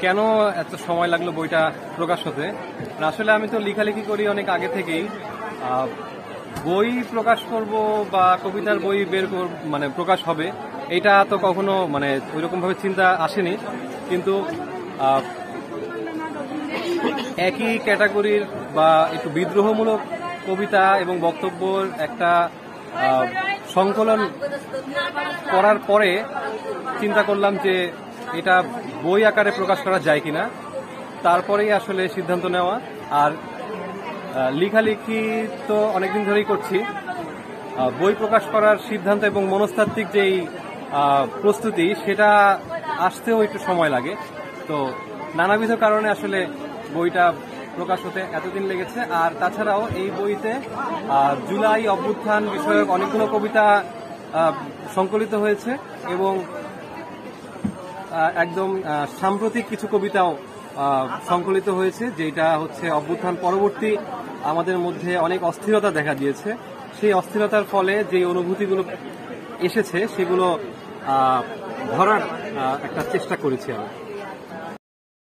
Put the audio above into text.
কেন এত সময় লাগলো বইটা প্রকাশ হতে? আসলে আমি তো লেখালেখি করি অনেক আগে থেকেই। বই প্রকাশ করব বা কবিতার বই বের মানে প্রকাশ হবে এটা তো কখনো মানে ওইরকম ভাবে চিন্তা আসেনি। কিন্তু একই ক্যাটাগরির বা একটু বিদ্রোহমূলক কবিতা এবং বক্তব্যের একটা সংকলন করার পরে চিন্তা করলাম যে এটা বই আকারে প্রকাশ করা যায় কিনা, তারপরেই আসলে সিদ্ধান্ত নেওয়া। আর লেখালেখি তো অনেকদিন ধরেই করছি, বই প্রকাশ করার সিদ্ধান্ত এবং মনস্তাত্ত্বিক যেই প্রস্তুতি সেটা আসতেও একটু সময় লাগে। তো নানাবিধ কারণে আসলে বইটা প্রকাশ হতে এতদিন লেগেছে। আর তাছাড়াও এই বইতে জুলাই অভ্যুত্থান বিষয়ক অনেকগুলো কবিতা সংকলিত হয়েছে এবং একদম সাম্প্রতিক কিছু কবিতাও সংকলিত হয়েছে, যেটা হচ্ছে অভ্যুত্থান পরবর্তী আমাদের মধ্যে অনেক অস্থিরতা দেখা দিয়েছে। সেই অস্থিরতার ফলে যে অনুভূতিগুলো এসেছে সেগুলো ধরার একটা চেষ্টা করেছি আমি।